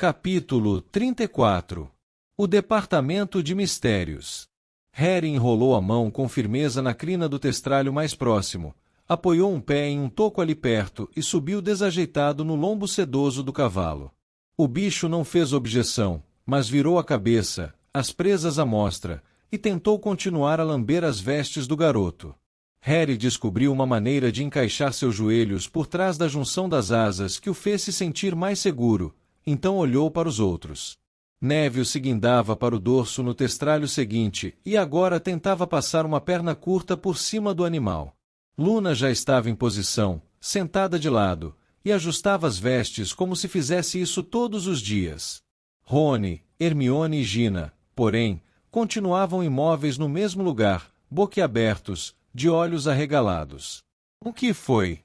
Capítulo 34. O Departamento de Mistérios. Harry enrolou a mão com firmeza na crina do testralho mais próximo, apoiou um pé em um toco ali perto e subiu desajeitado no lombo sedoso do cavalo. O bicho não fez objeção, mas virou a cabeça, as presas à mostra, e tentou continuar a lamber as vestes do garoto. Harry descobriu uma maneira de encaixar seus joelhos por trás da junção das asas que o fez se sentir mais seguro, então olhou para os outros. Neville se guindava para o dorso no testralho seguinte e agora tentava passar uma perna curta por cima do animal. Luna já estava em posição, sentada de lado, e ajustava as vestes como se fizesse isso todos os dias. Rony, Hermione e Gina, porém, continuavam imóveis no mesmo lugar, boquiabertos, de olhos arregalados. — O que foi?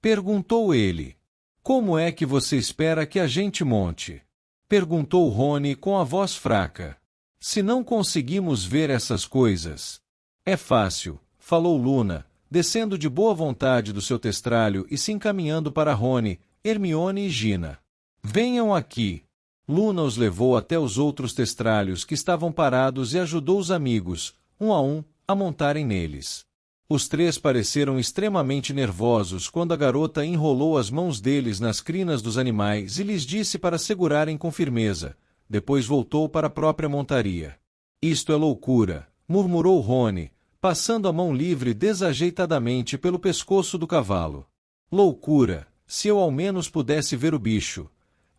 Perguntou ele. — Como é que você espera que a gente monte? Perguntou Rony com a voz fraca. — Se não conseguimos ver essas coisas. É fácil, falou Luna, descendo de boa vontade do seu testralho e se encaminhando para Rony, Hermione e Gina. Venham aqui. Luna os levou até os outros testralhos que estavam parados e ajudou os amigos, um, a montarem neles. Os três pareceram extremamente nervosos quando a garota enrolou as mãos deles nas crinas dos animais e lhes disse para segurarem com firmeza. Depois voltou para a própria montaria. Isto é loucura, murmurou Rony, passando a mão livre desajeitadamente pelo pescoço do cavalo. Loucura, se eu ao menos pudesse ver o bicho.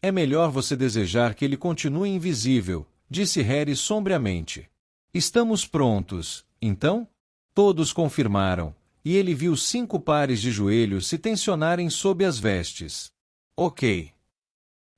É melhor você desejar que ele continue invisível, disse Harry sombriamente. Estamos prontos, então? Todos confirmaram, e ele viu 5 pares de joelhos se tensionarem sob as vestes. Ok.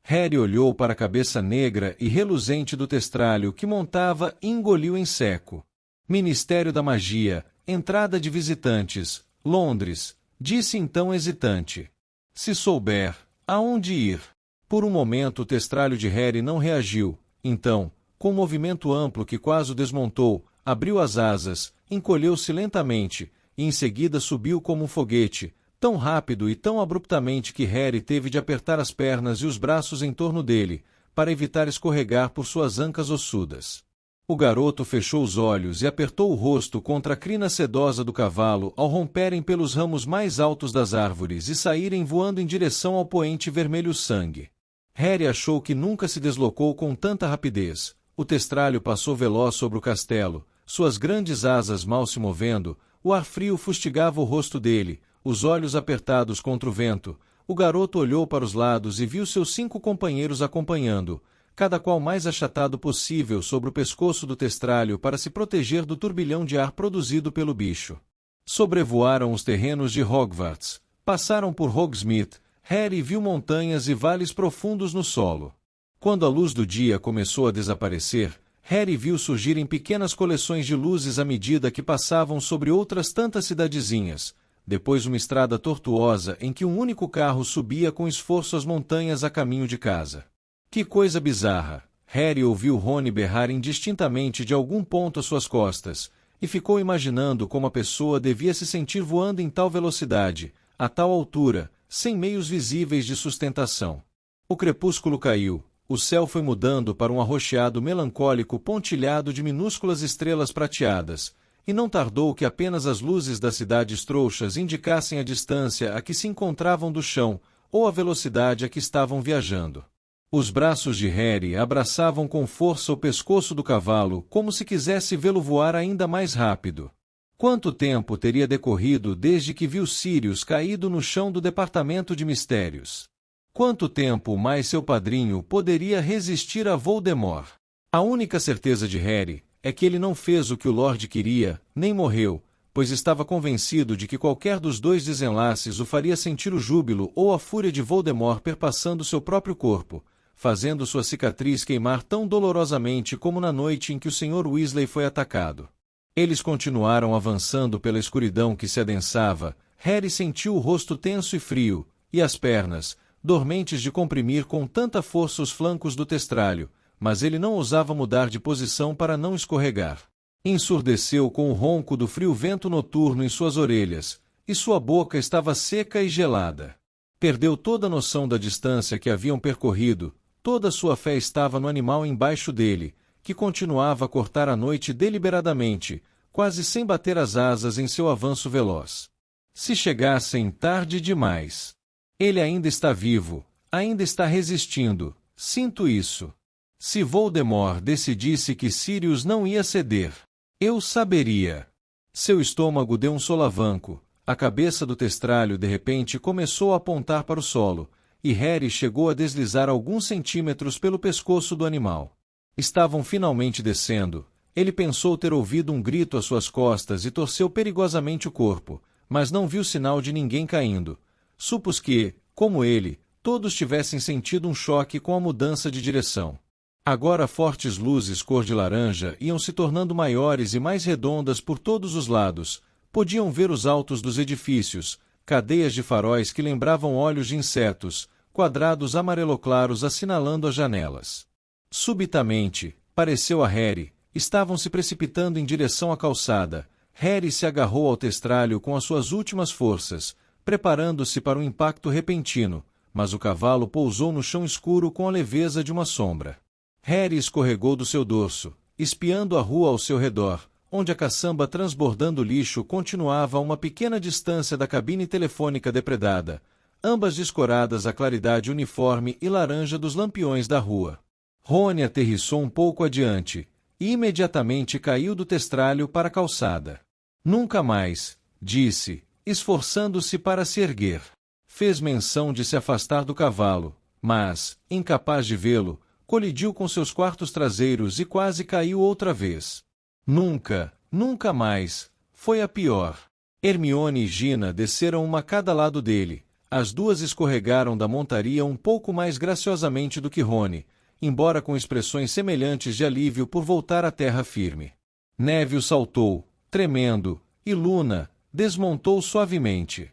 Harry olhou para a cabeça negra e reluzente do testralho que montava e engoliu em seco. Ministério da Magia, entrada de visitantes, Londres, disse então hesitante. Se souber, aonde ir? Por um momento o testralho de Harry não reagiu, então, com um movimento amplo que quase o desmontou, abriu as asas, encolheu-se lentamente, e em seguida subiu como um foguete, tão rápido e tão abruptamente que Harry teve de apertar as pernas e os braços em torno dele, para evitar escorregar por suas ancas ossudas. O garoto fechou os olhos e apertou o rosto contra a crina sedosa do cavalo ao romperem pelos ramos mais altos das árvores e saírem voando em direção ao poente vermelho sangue. Harry achou que nunca se deslocou com tanta rapidez. O testralho passou veloz sobre o castelo, suas grandes asas mal se movendo, o ar frio fustigava o rosto dele, os olhos apertados contra o vento. O garoto olhou para os lados e viu seus 5 companheiros acompanhando, cada qual mais achatado possível sobre o pescoço do testralho para se proteger do turbilhão de ar produzido pelo bicho. Sobrevoaram os terrenos de Hogwarts, passaram por Hogsmeade. Harry viu montanhas e vales profundos no solo. Quando a luz do dia começou a desaparecer, Harry viu surgirem pequenas coleções de luzes à medida que passavam sobre outras tantas cidadezinhas, depois uma estrada tortuosa em que um único carro subia com esforço as montanhas a caminho de casa. Que coisa bizarra! Harry ouviu Rony berrar indistintamente de algum ponto às suas costas, e ficou imaginando como a pessoa devia se sentir voando em tal velocidade, a tal altura, sem meios visíveis de sustentação. O crepúsculo caiu, o céu foi mudando para um arroxeado melancólico pontilhado de minúsculas estrelas prateadas, e não tardou que apenas as luzes das cidades trouxas indicassem a distância a que se encontravam do chão, ou a velocidade a que estavam viajando. Os braços de Harry abraçavam com força o pescoço do cavalo, como se quisesse vê-lo voar ainda mais rápido. Quanto tempo teria decorrido desde que viu Sirius caído no chão do Departamento de Mistérios? Quanto tempo mais seu padrinho poderia resistir a Voldemort? A única certeza de Harry é que ele não fez o que o Lorde queria, nem morreu, pois estava convencido de que qualquer dos 2 desenlaces o faria sentir o júbilo ou a fúria de Voldemort perpassando seu próprio corpo, fazendo sua cicatriz queimar tão dolorosamente como na noite em que o Sr. Weasley foi atacado. Eles continuaram avançando pela escuridão que se adensava. Harry sentiu o rosto tenso e frio, e as pernas, dormentes de comprimir com tanta força os flancos do testralho, mas ele não ousava mudar de posição para não escorregar. Ensurdeceu com o ronco do frio vento noturno em suas orelhas, e sua boca estava seca e gelada. Perdeu toda a noção da distância que haviam percorrido, Toda sua fé estava no animal embaixo dele, que continuava a cortar a noite deliberadamente, quase sem bater as asas em seu avanço veloz. Se chegassem tarde demais. Ele ainda está vivo, ainda está resistindo, sinto isso. Se Voldemort decidisse que Sirius não ia ceder, eu saberia. Seu estômago deu um solavanco, a cabeça do testralho de repente começou a apontar para o solo, e Harry chegou a deslizar alguns centímetros pelo pescoço do animal. Estavam finalmente descendo. Ele pensou ter ouvido um grito às suas costas e torceu perigosamente o corpo, mas não viu sinal de ninguém caindo. Supus que, como ele, todos tivessem sentido um choque com a mudança de direção. Agora fortes luzes cor de laranja iam se tornando maiores e mais redondas por todos os lados. Podiam ver os altos dos edifícios, cadeias de faróis que lembravam olhos de insetos, quadrados amarelo-claros assinalando as janelas. Subitamente, pareceu a Harry, estavam se precipitando em direção à calçada. Harry se agarrou ao testralho com as suas últimas forças, preparando-se para um impacto repentino, mas o cavalo pousou no chão escuro com a leveza de uma sombra. Harry escorregou do seu dorso, espiando a rua ao seu redor, onde a caçamba transbordando lixo continuava a uma pequena distância da cabine telefônica depredada, ambas descoradas à claridade uniforme e laranja dos lampiões da rua. Rony aterrissou um pouco adiante, e imediatamente caiu do testralho para a calçada. Nunca mais, disse, esforçando-se para se erguer. Fez menção de se afastar do cavalo, mas, incapaz de vê-lo, colidiu com seus quartos traseiros e quase caiu outra vez. Nunca mais, foi a pior. Hermione e Gina desceram uma a cada lado dele. As duas escorregaram da montaria um pouco mais graciosamente do que Rony, embora com expressões semelhantes de alívio por voltar à terra firme. Neville saltou, tremendo, e Luna desmontou suavemente.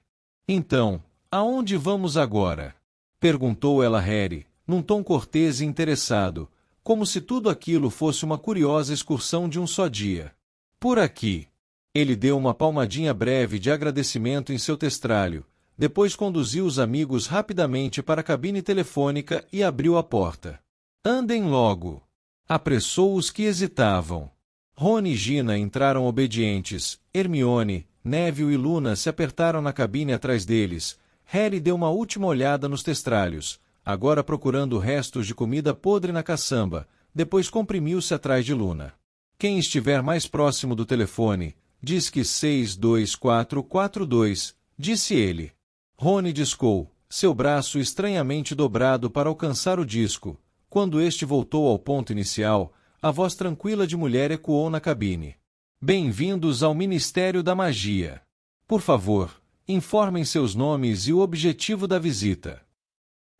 Então, aonde vamos agora? Perguntou ela a Harry, num tom cortês e interessado, como se tudo aquilo fosse uma curiosa excursão de um só dia. Por aqui. Ele deu uma palmadinha breve de agradecimento em seu testralho, depois conduziu os amigos rapidamente para a cabine telefônica e abriu a porta. Andem logo. Apressou os que hesitavam. Rony e Gina entraram obedientes. Hermione, Neville e Luna se apertaram na cabine atrás deles. Harry deu uma última olhada nos testralhos, agora procurando restos de comida podre na caçamba, depois comprimiu-se atrás de Luna. Quem estiver mais próximo do telefone, diz que 62442, disse ele. Rony discou, seu braço estranhamente dobrado para alcançar o disco. Quando este voltou ao ponto inicial, a voz tranquila de mulher ecoou na cabine. Bem-vindos ao Ministério da Magia. Por favor, informem seus nomes e o objetivo da visita.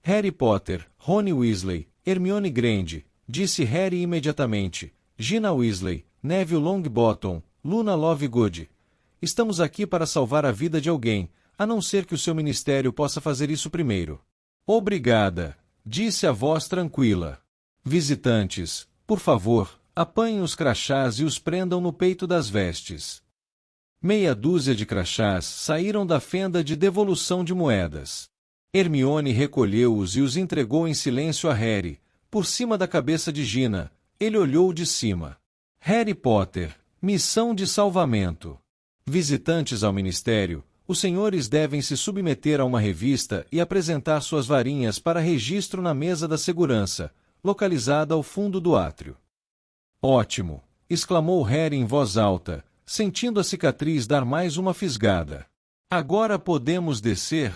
Harry Potter, Rony Weasley, Hermione Granger, disse Harry imediatamente. Gina Weasley, Neville Longbottom, Luna Lovegood. Estamos aqui para salvar a vida de alguém, a não ser que o seu ministério possa fazer isso primeiro. Obrigada, disse a voz tranquila. Visitantes, por favor, apanhem os crachás e os prendam no peito das vestes. Meia dúzia de crachás saíram da fenda de devolução de moedas. Hermione recolheu-os e os entregou em silêncio a Harry, por cima da cabeça de Gina. Ele olhou de cima. Harry Potter, missão de salvamento. Visitantes ao ministério, os senhores devem se submeter a uma revista e apresentar suas varinhas para registro na mesa da segurança, localizada ao fundo do átrio. Ótimo! Exclamou Harry em voz alta, sentindo a cicatriz dar mais uma fisgada. Agora podemos descer?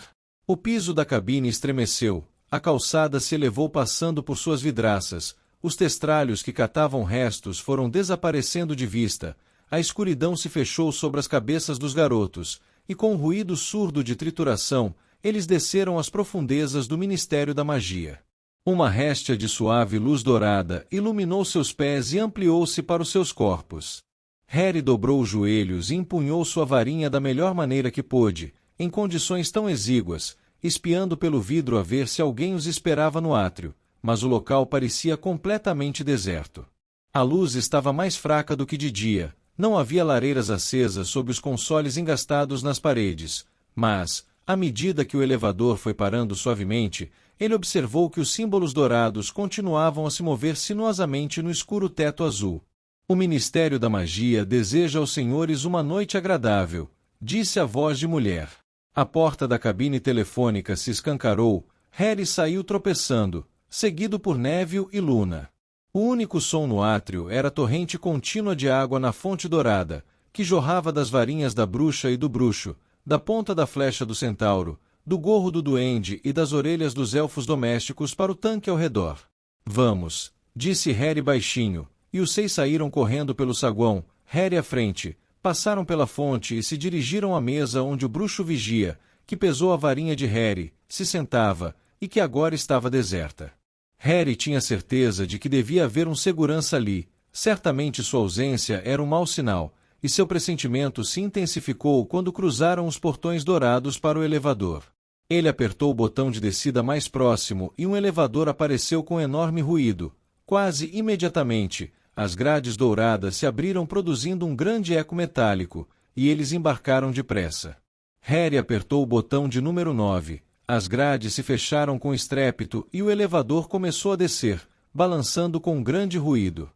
O piso da cabine estremeceu, a calçada se elevou passando por suas vidraças, os testralhos que catavam restos foram desaparecendo de vista, a escuridão se fechou sobre as cabeças dos garotos, e com um ruído surdo de trituração, eles desceram às profundezas do Ministério da Magia. Uma réstia de suave luz dourada iluminou seus pés e ampliou-se para os seus corpos. Harry dobrou os joelhos e empunhou sua varinha da melhor maneira que pôde, em condições tão exíguas, espiando pelo vidro a ver se alguém os esperava no átrio, mas o local parecia completamente deserto. A luz estava mais fraca do que de dia, não havia lareiras acesas sob os consoles engastados nas paredes, mas, À medida que o elevador foi parando suavemente, ele observou que os símbolos dourados continuavam a se mover sinuosamente no escuro teto azul. O Ministério da Magia deseja aos senhores uma noite agradável, disse a voz de mulher. A porta da cabine telefônica se escancarou, Harry saiu tropeçando, seguido por Neville e Luna. O único som no átrio era a torrente contínua de água na fonte dourada, que jorrava das varinhas da bruxa e do bruxo, da ponta da flecha do centauro, do gorro do duende e das orelhas dos elfos domésticos para o tanque ao redor. Vamos, disse Harry baixinho, e os 6 saíram correndo pelo saguão, Harry à frente, passaram pela fonte e se dirigiram à mesa onde o bruxo vigia, que pesou a varinha de Harry, se sentava, e que agora estava deserta. Harry tinha certeza de que devia haver um segurança ali, certamente sua ausência era um mau sinal, e seu pressentimento se intensificou quando cruzaram os portões dourados para o elevador. Ele apertou o botão de descida mais próximo e um elevador apareceu com enorme ruído. Quase imediatamente, as grades douradas se abriram produzindo um grande eco metálico, e eles embarcaram depressa. Harry apertou o botão de número 9, as grades se fecharam com estrépito e o elevador começou a descer, balançando com um grande ruído.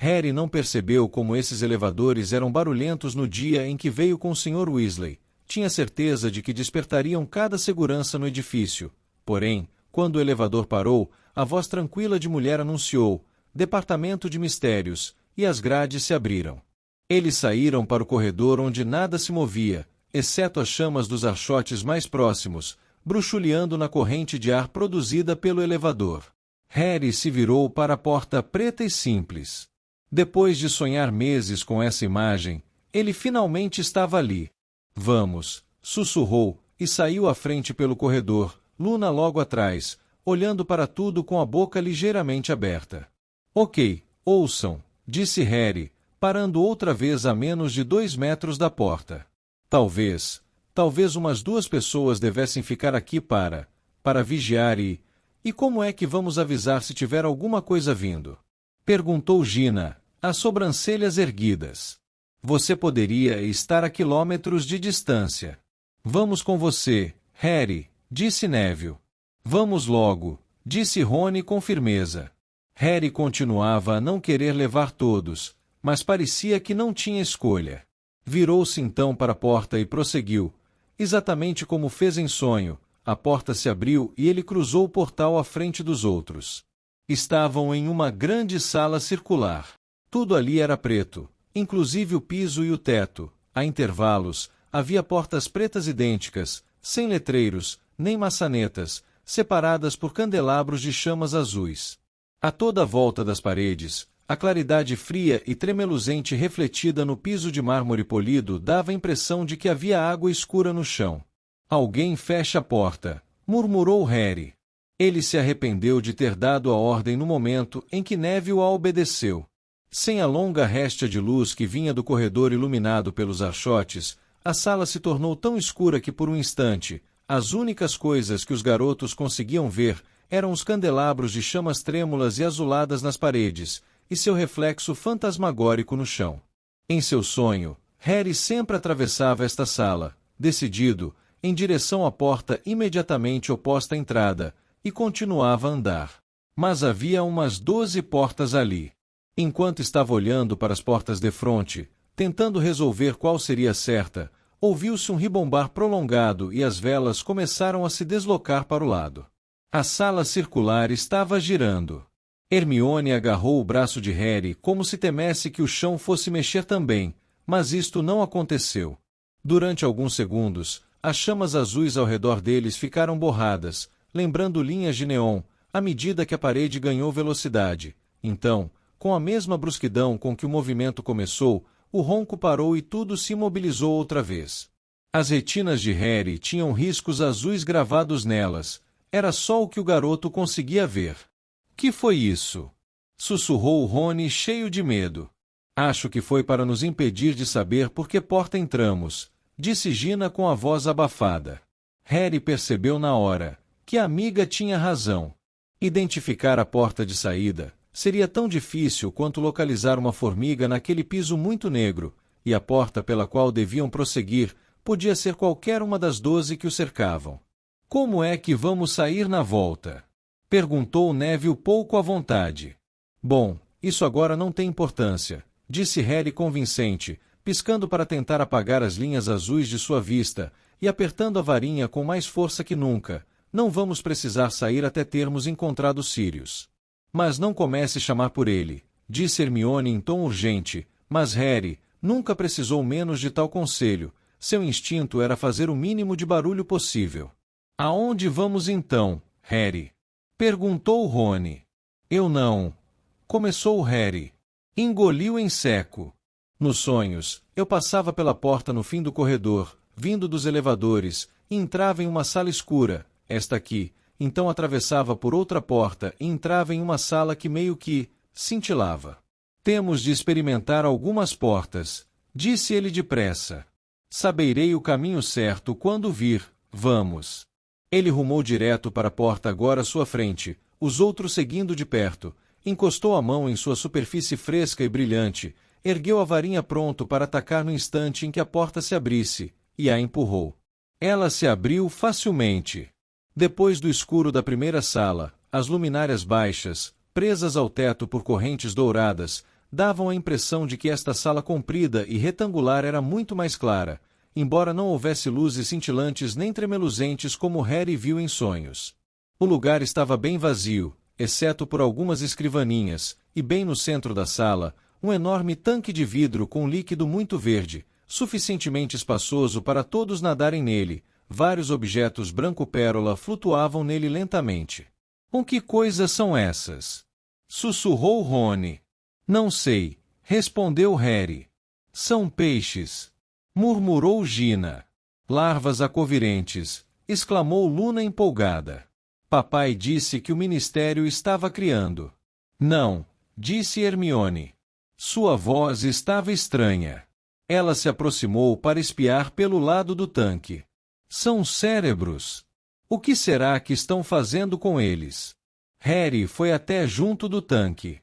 Harry não percebeu como esses elevadores eram barulhentos no dia em que veio com o Sr. Weasley. Tinha certeza de que despertariam cada segurança no edifício. Porém, quando o elevador parou, a voz tranquila de mulher anunciou: Departamento de Mistérios, e as grades se abriram. Eles saíram para o corredor onde nada se movia, exceto as chamas dos archotes mais próximos, bruxuleando na corrente de ar produzida pelo elevador. Harry se virou para a porta preta e simples. Depois de sonhar meses com essa imagem, ele finalmente estava ali. Vamos, sussurrou, e saiu à frente pelo corredor, Luna logo atrás, olhando para tudo com a boca ligeiramente aberta. Ok, ouçam, disse Harry, parando outra vez a menos de 2 metros da porta. Talvez umas 2 pessoas devessem ficar aqui para vigiar e... E como é que vamos avisar se tiver alguma coisa vindo? Perguntou Gina, as sobrancelhas erguidas. Você poderia estar a quilômetros de distância. Vamos com você, Harry, disse Neville. Vamos logo, disse Rony com firmeza. Harry continuava a não querer levar todos, mas parecia que não tinha escolha. Virou-se então para a porta e prosseguiu. Exatamente como fez em sonho, a porta se abriu e ele cruzou o portal à frente dos outros. Estavam em uma grande sala circular. Tudo ali era preto, inclusive o piso e o teto. A intervalos, havia portas pretas idênticas, sem letreiros, nem maçanetas, separadas por candelabros de chamas azuis. A toda a volta das paredes, a claridade fria e tremeluzente refletida no piso de mármore polido dava a impressão de que havia água escura no chão. Alguém fecha a porta, murmurou Harry. Ele se arrependeu de ter dado a ordem no momento em que Neville a obedeceu. Sem a longa réstia de luz que vinha do corredor iluminado pelos archotes, a sala se tornou tão escura que por um instante, as únicas coisas que os garotos conseguiam ver eram os candelabros de chamas trêmulas e azuladas nas paredes, e seu reflexo fantasmagórico no chão. Em seu sonho, Harry sempre atravessava esta sala, decidido, em direção à porta imediatamente oposta à entrada, e continuava a andar. Mas havia umas 12 portas ali. Enquanto estava olhando para as portas defronte, tentando resolver qual seria certa, ouviu-se um ribombar prolongado e as velas começaram a se deslocar para o lado. A sala circular estava girando. Hermione agarrou o braço de Harry como se temesse que o chão fosse mexer também, mas isto não aconteceu. Durante alguns segundos, as chamas azuis ao redor deles ficaram borradas, lembrando linhas de neon, à medida que a parede ganhou velocidade. Então, com a mesma brusquidão com que o movimento começou, o ronco parou e tudo se imobilizou outra vez. As retinas de Harry tinham riscos azuis gravados nelas. Era só o que o garoto conseguia ver. Que foi isso? Sussurrou Rony cheio de medo. Acho que foi para nos impedir de saber por que porta entramos, disse Gina com a voz abafada. Harry percebeu na hora que a amiga tinha razão. Identificar a porta de saída seria tão difícil quanto localizar uma formiga naquele piso muito negro, e a porta pela qual deviam prosseguir Podia ser qualquer uma das 12 que o cercavam. Como é que vamos sair na volta? Perguntou Neville pouco à vontade. Bom, isso agora não tem importância, disse Harry convincente, piscando para tentar apagar as linhas azuis de sua vista, e apertando a varinha com mais força que nunca. Não vamos precisar sair até termos encontrado Sirius. Mas não comece a chamar por ele, disse Hermione em tom urgente, mas Harry nunca precisou menos de tal conselho. Seu instinto era fazer o mínimo de barulho possível. Aonde vamos então, Harry? Perguntou Rony. Eu não. Começou Harry. Engoliu em seco. Nos sonhos, eu passava pela porta no fim do corredor, vindo dos elevadores, e entrava em uma sala escura, esta aqui, então atravessava por outra porta e entrava em uma sala que meio que cintilava. Temos de experimentar algumas portas, disse ele depressa. Saberei o caminho certo quando vir, vamos. Ele rumou direto para a porta agora à sua frente, os outros seguindo de perto, encostou a mão em sua superfície fresca e brilhante, ergueu a varinha pronto para atacar no instante em que a porta se abrisse, e a empurrou. Ela se abriu facilmente. Depois do escuro da primeira sala, as luminárias baixas, presas ao teto por correntes douradas, davam a impressão de que esta sala comprida e retangular era muito mais clara, embora não houvesse luzes cintilantes nem tremeluzentes como Harry viu em sonhos. O lugar estava bem vazio, exceto por algumas escrivaninhas, e bem no centro da sala, um enorme tanque de vidro com líquido muito verde, suficientemente espaçoso para todos nadarem nele. Vários objetos branco-pérola flutuavam nele lentamente. Que coisas são essas? Sussurrou Rony. Não sei, respondeu Harry. São peixes, murmurou Gina. Larvas acovirentes, exclamou Luna empolgada. Papai disse que o ministério estava criando. Não, disse Hermione. Sua voz estava estranha. Ela se aproximou para espiar pelo lado do tanque. São cérebros. O que será que estão fazendo com eles? Harry foi até junto do tanque.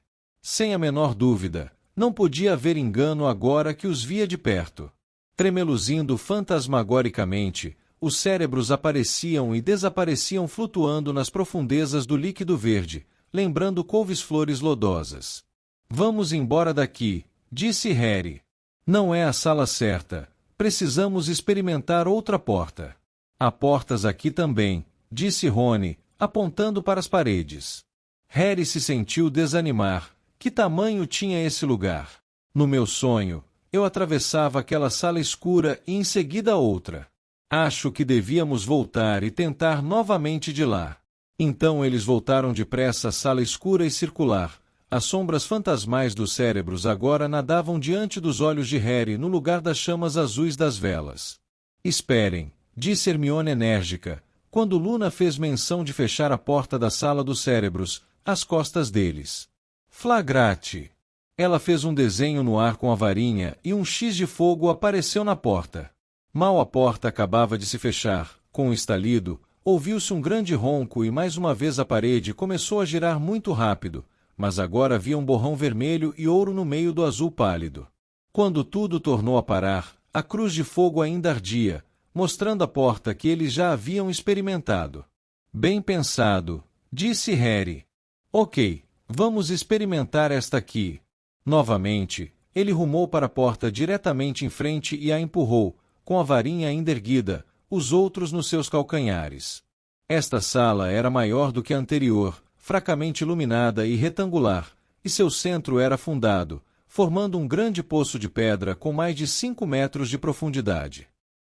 Sem a menor dúvida, não podia haver engano agora que os via de perto. Tremeluzindo fantasmagoricamente, os cérebros apareciam e desapareciam flutuando nas profundezas do líquido verde, lembrando couves-flores lodosas. Vamos embora daqui, disse Harry. Não é a sala certa. Precisamos experimentar outra porta. Há portas aqui também, disse Rony, apontando para as paredes. Harry se sentiu desanimar. Que tamanho tinha esse lugar? No meu sonho, eu atravessava aquela sala escura e em seguida outra. Acho que devíamos voltar e tentar novamente de lá. Então eles voltaram depressa à sala escura e circular. As sombras fantasmais dos cérebros agora nadavam diante dos olhos de Harry no lugar das chamas azuis das velas. Esperem, disse Hermione enérgica, quando Luna fez menção de fechar a porta da sala dos cérebros, às costas deles. Flagrate! Ela fez um desenho no ar com a varinha e um X de fogo apareceu na porta. Mal a porta acabava de se fechar, com um estalido, ouviu-se um grande ronco e mais uma vez a parede começou a girar muito rápido, mas agora havia um borrão vermelho e ouro no meio do azul pálido. Quando tudo tornou a parar, a cruz de fogo ainda ardia, mostrando a porta que eles já haviam experimentado. Bem pensado, disse Harry. Ok, vamos experimentar esta aqui. Novamente, ele rumou para a porta diretamente em frente e a empurrou, com a varinha ainda erguida, os outros nos seus calcanhares. Esta sala era maior do que a anterior, fracamente iluminada e retangular, e seu centro era afundado, formando um grande poço de pedra com mais de 5 metros de profundidade.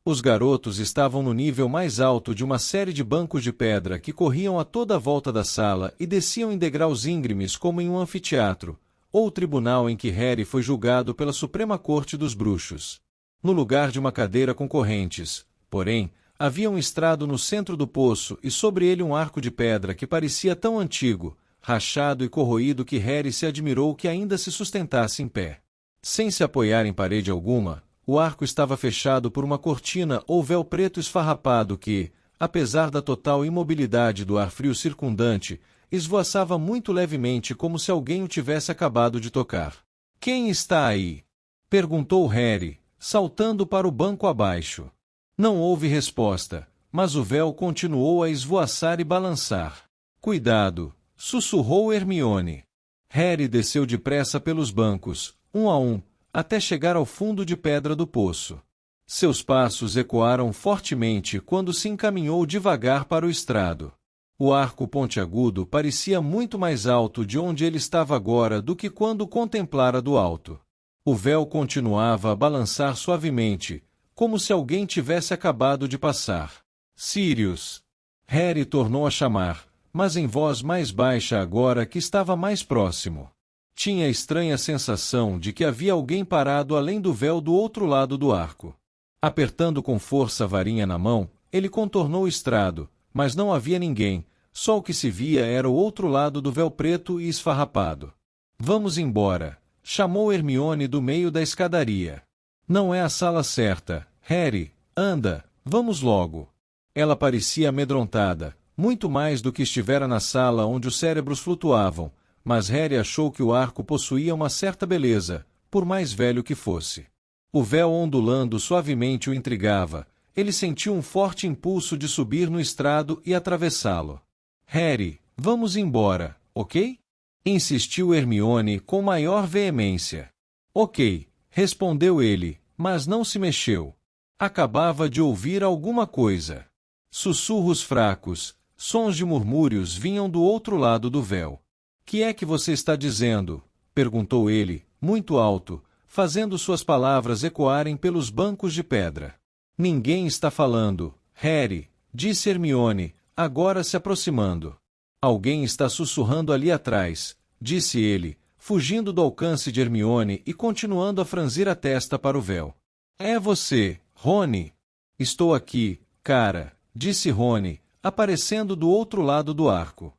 Os garotos estavam no nível mais alto de uma série de bancos de pedra que corriam a toda a volta da sala e desciam em degraus íngremes como em um anfiteatro, ou o tribunal em que Harry foi julgado pela Suprema Corte dos Bruxos. No lugar de uma cadeira com correntes, porém, havia um estrado no centro do poço e sobre ele um arco de pedra que parecia tão antigo, rachado e corroído que Harry se admirou que ainda se sustentasse em pé. Sem se apoiar em parede alguma, o arco estava fechado por uma cortina ou véu preto esfarrapado que, apesar da total imobilidade do ar frio circundante, esvoaçava muito levemente como se alguém o tivesse acabado de tocar. — Quem está aí? — perguntou Harry, saltando para o banco abaixo. Não houve resposta, mas o véu continuou a esvoaçar e balançar. Cuidado! Sussurrou Hermione. Harry desceu depressa pelos bancos, um a um, até chegar ao fundo de pedra do poço. Seus passos ecoaram fortemente quando se encaminhou devagar para o estrado. O arco pontiagudo parecia muito mais alto de onde ele estava agora do que quando o contemplara do alto. O véu continuava a balançar suavemente, como se alguém tivesse acabado de passar. Sirius! Harry tornou a chamar, mas em voz mais baixa agora que estava mais próximo. Tinha a estranha sensação de que havia alguém parado além do véu do outro lado do arco. Apertando com força a varinha na mão, ele contornou o estrado, mas não havia ninguém, só o que se via era o outro lado do véu preto e esfarrapado. Vamos embora, chamou Hermione do meio da escadaria. Não é a sala certa, Harry, anda, vamos logo. Ela parecia amedrontada, muito mais do que estivera na sala onde os cérebros flutuavam, mas Harry achou que o arco possuía uma certa beleza, por mais velho que fosse. O véu ondulando suavemente o intrigava. Ele sentiu um forte impulso de subir no estrado e atravessá-lo. Harry, vamos embora, ok? Insistiu Hermione com maior veemência. Ok, respondeu ele, mas não se mexeu. Acabava de ouvir alguma coisa. Sussurros fracos, sons de murmúrios vinham do outro lado do véu. Que é que você está dizendo? Perguntou ele, muito alto, fazendo suas palavras ecoarem pelos bancos de pedra. Ninguém está falando, Harry, disse Hermione, agora se aproximando. Alguém está sussurrando ali atrás, disse ele, fugindo do alcance de Hermione e continuando a franzir a testa para o véu. É você, Rony. Estou aqui, cara, disse Rony, aparecendo do outro lado do arco.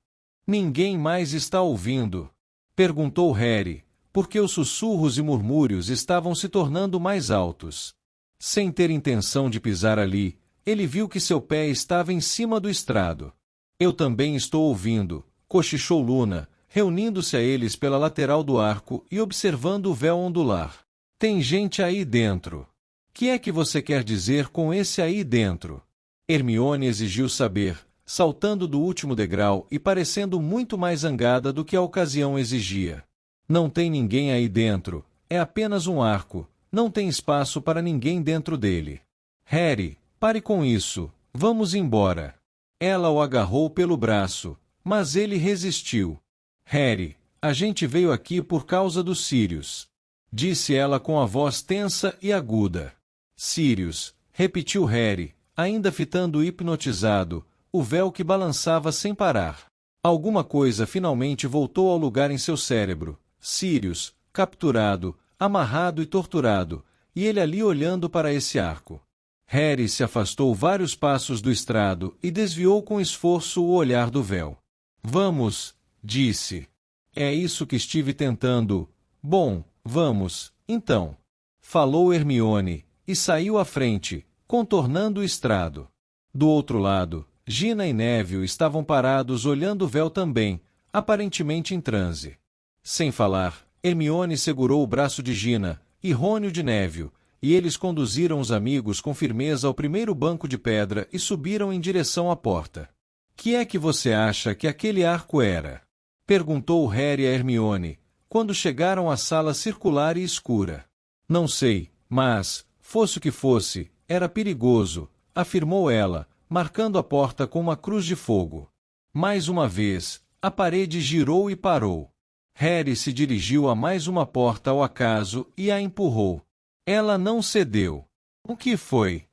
Ninguém mais está ouvindo? Perguntou Harry, porque os sussurros e murmúrios estavam se tornando mais altos. Sem ter intenção de pisar ali, ele viu que seu pé estava em cima do estrado. Eu também estou ouvindo, cochichou Luna, reunindo-se a eles pela lateral do arco e observando o véu ondular. Tem gente aí dentro. Que é que você quer dizer com esse aí dentro? Hermione exigiu saber, saltando do último degrau e parecendo muito mais zangada do que a ocasião exigia. Não tem ninguém aí dentro, é apenas um arco, não tem espaço para ninguém dentro dele. Harry, pare com isso, vamos embora. Ela o agarrou pelo braço, mas ele resistiu. Harry, a gente veio aqui por causa dos Sirius, disse ela com a voz tensa e aguda. Sirius, repetiu Harry, ainda fitando hipnotizado, o véu que balançava sem parar. Alguma coisa finalmente voltou ao lugar em seu cérebro. Sirius, capturado, amarrado e torturado, e ele ali olhando para esse arco. Harry se afastou vários passos do estrado e desviou com esforço o olhar do véu. Vamos, disse. É isso que estive tentando. Bom, vamos, então. Falou Hermione, e saiu à frente, contornando o estrado. Do outro lado, Gina e Neville estavam parados olhando o véu também, aparentemente em transe. Sem falar, Hermione segurou o braço de Gina, e Rony o de Neville, e eles conduziram os amigos com firmeza ao primeiro banco de pedra e subiram em direção à porta. Que é que você acha que aquele arco era? Perguntou Harry a Hermione, quando chegaram à sala circular e escura. Não sei, mas, fosse o que fosse, era perigoso, afirmou ela, marcando a porta com uma cruz de fogo. Mais uma vez, a parede girou e parou. Harry se dirigiu a mais uma porta ao acaso e a empurrou. Ela não cedeu. O que foi?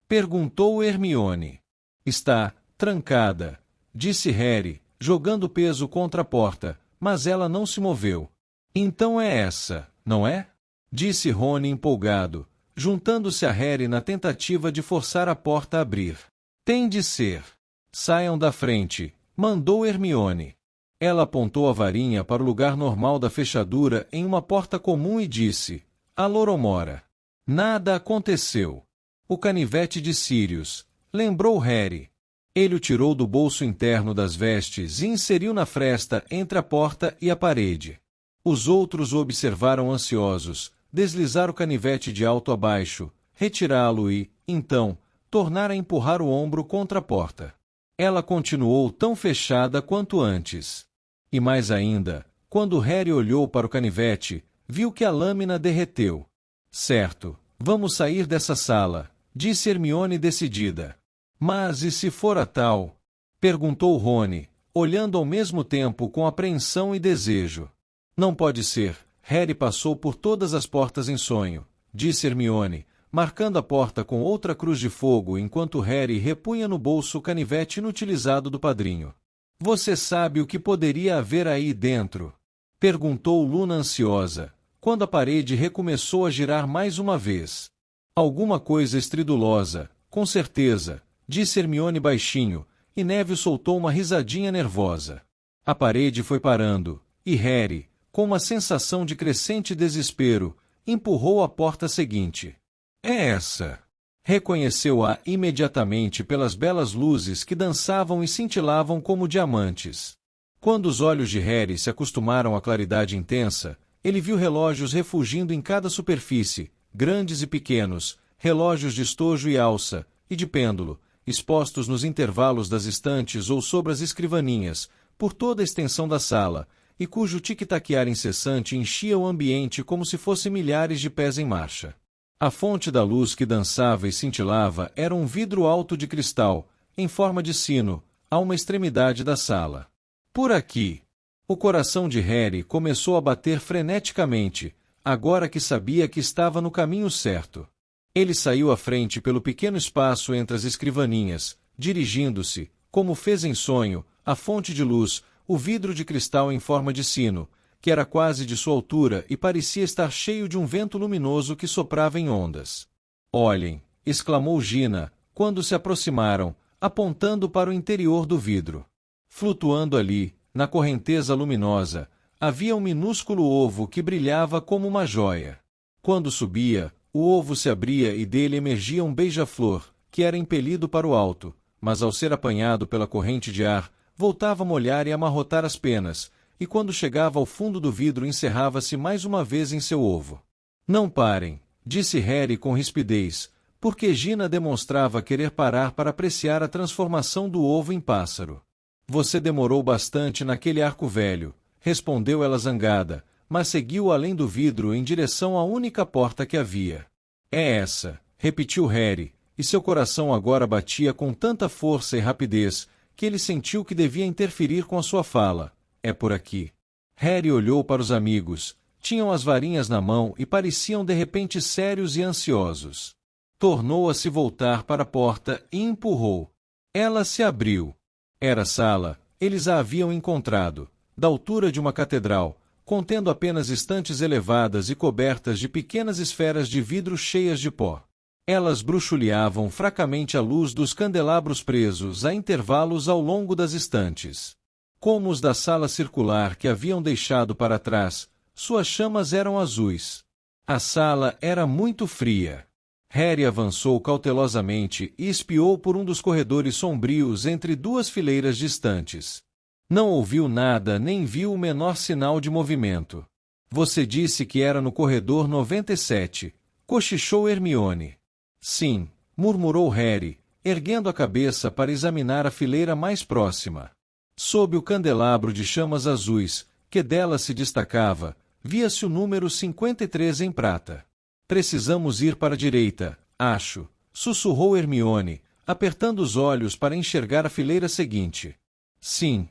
Perguntou Hermione. Está trancada, disse Harry, jogando peso contra a porta, mas ela não se moveu. Então é essa, não é? Disse Rony empolgado, juntando-se a Harry na tentativa de forçar a porta a abrir. Tem de ser. Saiam da frente, mandou Hermione. Ela apontou a varinha para o lugar normal da fechadura em uma porta comum e disse, Aloromora. Nada aconteceu. O canivete de Sirius, lembrou Harry. Ele o tirou do bolso interno das vestes e inseriu na fresta entre a porta e a parede. Os outros o observaram ansiosos, deslizar o canivete de alto a baixo, retirá-lo e, então, tornara a empurrar o ombro contra a porta. Ela continuou tão fechada quanto antes. E mais ainda, quando Harry olhou para o canivete, viu que a lâmina derreteu. Certo, vamos sair dessa sala, disse Hermione decidida. Mas e se for a tal? Perguntou Rony, olhando ao mesmo tempo com apreensão e desejo. Não pode ser, Harry passou por todas as portas em sonho, disse Hermione, marcando a porta com outra cruz de fogo enquanto Harry repunha no bolso o canivete inutilizado do padrinho. Você sabe o que poderia haver aí dentro? Perguntou Luna ansiosa, quando a parede recomeçou a girar mais uma vez. Alguma coisa estridulosa, com certeza, disse Hermione baixinho, e Neville soltou uma risadinha nervosa. A parede foi parando, e Harry, com uma sensação de crescente desespero, empurrou a porta seguinte. É essa! Reconheceu-a imediatamente pelas belas luzes que dançavam e cintilavam como diamantes. Quando os olhos de Harry se acostumaram à claridade intensa, ele viu relógios refugindo em cada superfície, grandes e pequenos, relógios de estojo e alça, e de pêndulo, expostos nos intervalos das estantes ou sobre as escrivaninhas, por toda a extensão da sala, e cujo tic-taquear incessante enchia o ambiente como se fossem milhares de pés em marcha. A fonte da luz que dançava e cintilava era um vidro alto de cristal, em forma de sino, a uma extremidade da sala. Por aqui! O coração de Harry começou a bater freneticamente, agora que sabia que estava no caminho certo. Ele saiu à frente pelo pequeno espaço entre as escrivaninhas, dirigindo-se, como fez em sonho, à fonte de luz, o vidro de cristal em forma de sino, que era quase de sua altura e parecia estar cheio de um vento luminoso que soprava em ondas. Olhem! Exclamou Gina, quando se aproximaram, apontando para o interior do vidro. Flutuando ali, na correnteza luminosa, havia um minúsculo ovo que brilhava como uma joia. Quando subia, o ovo se abria e dele emergia um beija-flor, que era impelido para o alto, mas ao ser apanhado pela corrente de ar, voltava a molhar e amarrotar as penas, e quando chegava ao fundo do vidro encerrava-se mais uma vez em seu ovo. Não parem, disse Harry com rispidez, porque Gina demonstrava querer parar para apreciar a transformação do ovo em pássaro. Você demorou bastante naquele arco velho, respondeu ela zangada, mas seguiu além do vidro em direção à única porta que havia. É essa, repetiu Harry, e seu coração agora batia com tanta força e rapidez, que ele sentiu que devia interferir com a sua fala. É por aqui. Harry olhou para os amigos. Tinham as varinhas na mão e pareciam de repente sérios e ansiosos. Tornou a se voltar para a porta e empurrou. Ela se abriu. Era a sala, eles a haviam encontrado, da altura de uma catedral, contendo apenas estantes elevadas e cobertas de pequenas esferas de vidro cheias de pó. Elas bruxuleavam fracamente à luz dos candelabros presos a intervalos ao longo das estantes. Como os da sala circular que haviam deixado para trás, suas chamas eram azuis. A sala era muito fria. Harry avançou cautelosamente e espiou por um dos corredores sombrios entre duas fileiras distantes. Não ouviu nada nem viu o menor sinal de movimento. Você disse que era no corredor 97, cochichou Hermione. Sim, murmurou Harry, erguendo a cabeça para examinar a fileira mais próxima. Sob o candelabro de chamas azuis, que dela se destacava, via-se o número 53 em prata. Precisamos ir para a direita, acho, sussurrou Hermione, apertando os olhos para enxergar a fileira seguinte. Sim,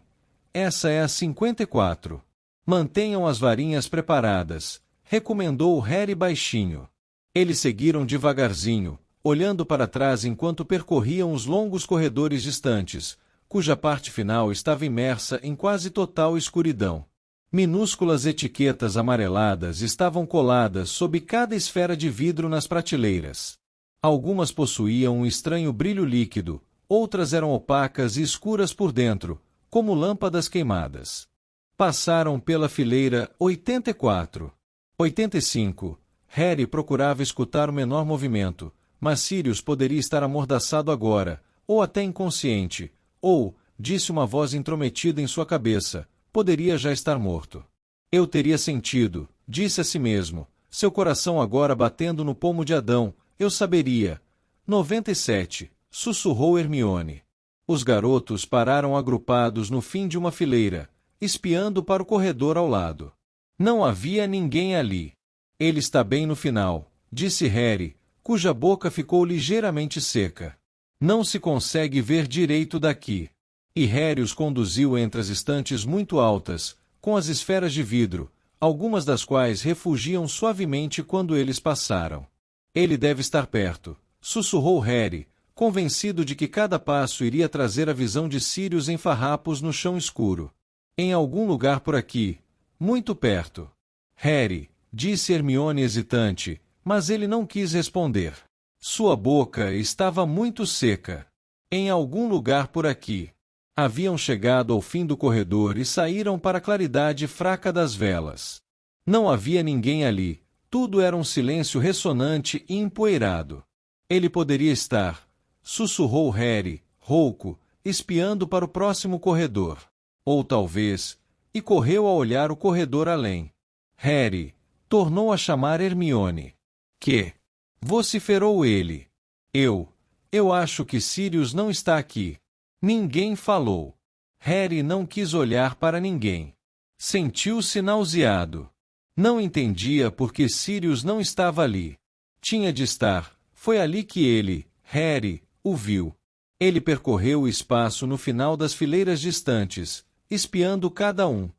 essa é a 54. Mantenham as varinhas preparadas, recomendou Harry baixinho. Eles seguiram devagarzinho, olhando para trás enquanto percorriam os longos corredores distantes, cuja parte final estava imersa em quase total escuridão. Minúsculas etiquetas amareladas estavam coladas sob cada esfera de vidro nas prateleiras. Algumas possuíam um estranho brilho líquido, outras eram opacas e escuras por dentro, como lâmpadas queimadas. Passaram pela fileira 84. 85. Harry procurava escutar o menor movimento, mas Sirius poderia estar amordaçado agora, ou até inconsciente, ou, disse uma voz intrometida em sua cabeça, poderia já estar morto. Eu teria sentido, disse a si mesmo, seu coração agora batendo no pomo de Adão, eu saberia. 97, sussurrou Hermione. Os garotos pararam agrupados no fim de uma fileira, espiando para o corredor ao lado. Não havia ninguém ali. Ele está bem no final, disse Harry, cuja boca ficou ligeiramente seca. Não se consegue ver direito daqui. E Harry os conduziu entre as estantes muito altas, com as esferas de vidro, algumas das quais refugiam suavemente quando eles passaram. Ele deve estar perto, sussurrou Harry, convencido de que cada passo iria trazer a visão de Sirius em farrapos no chão escuro. Em algum lugar por aqui, muito perto. Harry, disse Hermione hesitante, mas ele não quis responder. Sua boca estava muito seca. Em algum lugar por aqui. Haviam chegado ao fim do corredor e saíram para a claridade fraca das velas. Não havia ninguém ali, tudo era um silêncio ressonante e empoeirado. Ele poderia estar, sussurrou Harry, rouco, espiando para o próximo corredor. Ou talvez, e correu a olhar o corredor além. Harry, tornou a chamar Hermione. Que? Vociferou ele. Eu acho que Sirius não está aqui. Ninguém falou. Harry não quis olhar para ninguém. Sentiu-se nauseado. Não entendia por que Sirius não estava ali. Tinha de estar. Foi ali que ele, Harry, o viu. Ele percorreu o espaço no final das fileiras distantes, espiando cada um.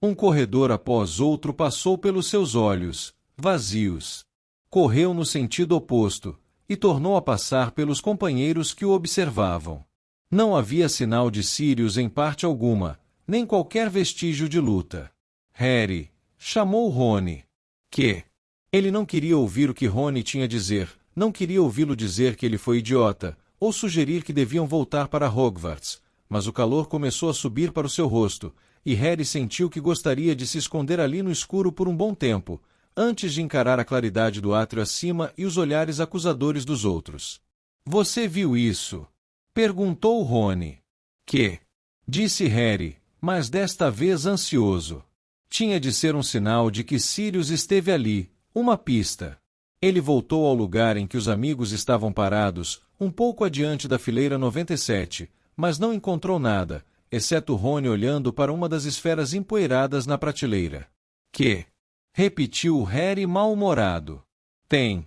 Um corredor após outro passou pelos seus olhos, vazios. Correu no sentido oposto, e tornou a passar pelos companheiros que o observavam. Não havia sinal de Sirius em parte alguma, nem qualquer vestígio de luta. Harry chamou Rony. Que? Ele não queria ouvir o que Rony tinha a dizer, não queria ouvi-lo dizer que ele foi idiota, ou sugerir que deviam voltar para Hogwarts, mas o calor começou a subir para o seu rosto, e Harry sentiu que gostaria de se esconder ali no escuro por um bom tempo, antes de encarar a claridade do átrio acima e os olhares acusadores dos outros. Você viu isso? Perguntou Rony. Que? Disse Harry, mas desta vez ansioso. Tinha de ser um sinal de que Sirius esteve ali, uma pista. Ele voltou ao lugar em que os amigos estavam parados, um pouco adiante da fileira 97, mas não encontrou nada, exceto Rony olhando para uma das esferas empoeiradas na prateleira. Que? Repetiu Harry mal-humorado. Tem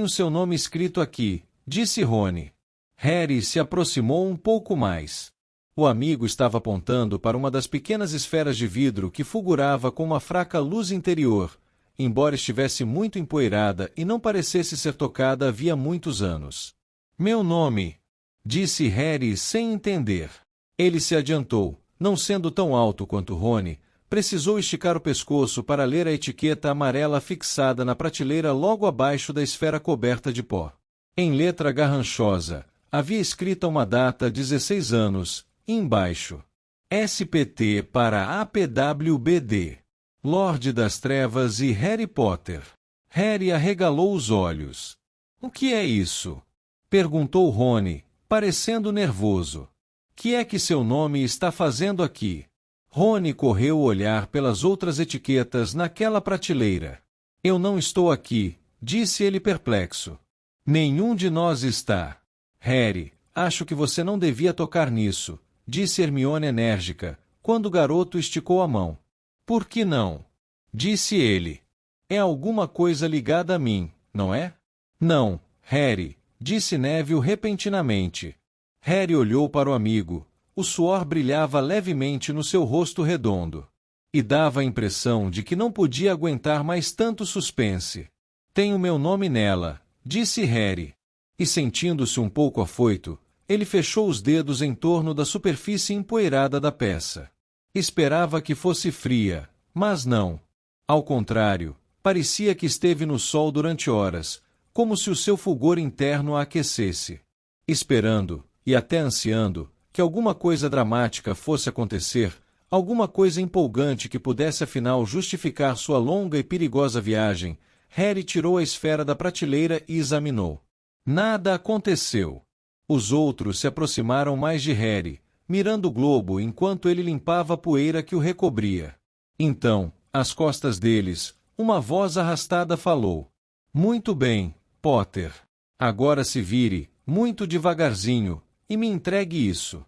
o seu nome escrito aqui, disse Rony. Harry se aproximou um pouco mais. O amigo estava apontando para uma das pequenas esferas de vidro que fulgurava com uma fraca luz interior, embora estivesse muito empoeirada e não parecesse ser tocada havia muitos anos. Meu nome, disse Harry sem entender. Ele se adiantou, não sendo tão alto quanto Rony, precisou esticar o pescoço para ler a etiqueta amarela fixada na prateleira logo abaixo da esfera coberta de pó. Em letra garranchosa, havia escrita uma data 16 anos, e embaixo. SPT para APWBD. Lorde das Trevas e Harry Potter. Harry arregalou os olhos. O que é isso? Perguntou Rony, parecendo nervoso. Que é que seu nome está fazendo aqui? Rony correu o olhar pelas outras etiquetas naquela prateleira. Eu não estou aqui, disse ele perplexo. Nenhum de nós está. Harry, acho que você não devia tocar nisso, disse Hermione enérgica, quando o garoto esticou a mão. Por que não? Disse ele. É alguma coisa ligada a mim, não é? Não, Harry, disse Neville repentinamente. Harry olhou para o amigo. O suor brilhava levemente no seu rosto redondo. E dava a impressão de que não podia aguentar mais tanto suspense. Tenho meu nome nela, disse Harry. E sentindo-se um pouco afoito, ele fechou os dedos em torno da superfície empoeirada da peça. Esperava que fosse fria, mas não. Ao contrário, parecia que esteve no sol durante horas, como se o seu fulgor interno a aquecesse. Esperando, e até ansiando, que alguma coisa dramática fosse acontecer, alguma coisa empolgante que pudesse afinal justificar sua longa e perigosa viagem, Harry tirou a esfera da prateleira e examinou. Nada aconteceu. Os outros se aproximaram mais de Harry, mirando o globo enquanto ele limpava a poeira que o recobria. Então, às costas deles, uma voz arrastada falou. Muito bem, Potter. Agora se vire, Muito devagarzinho, e me entregue isso.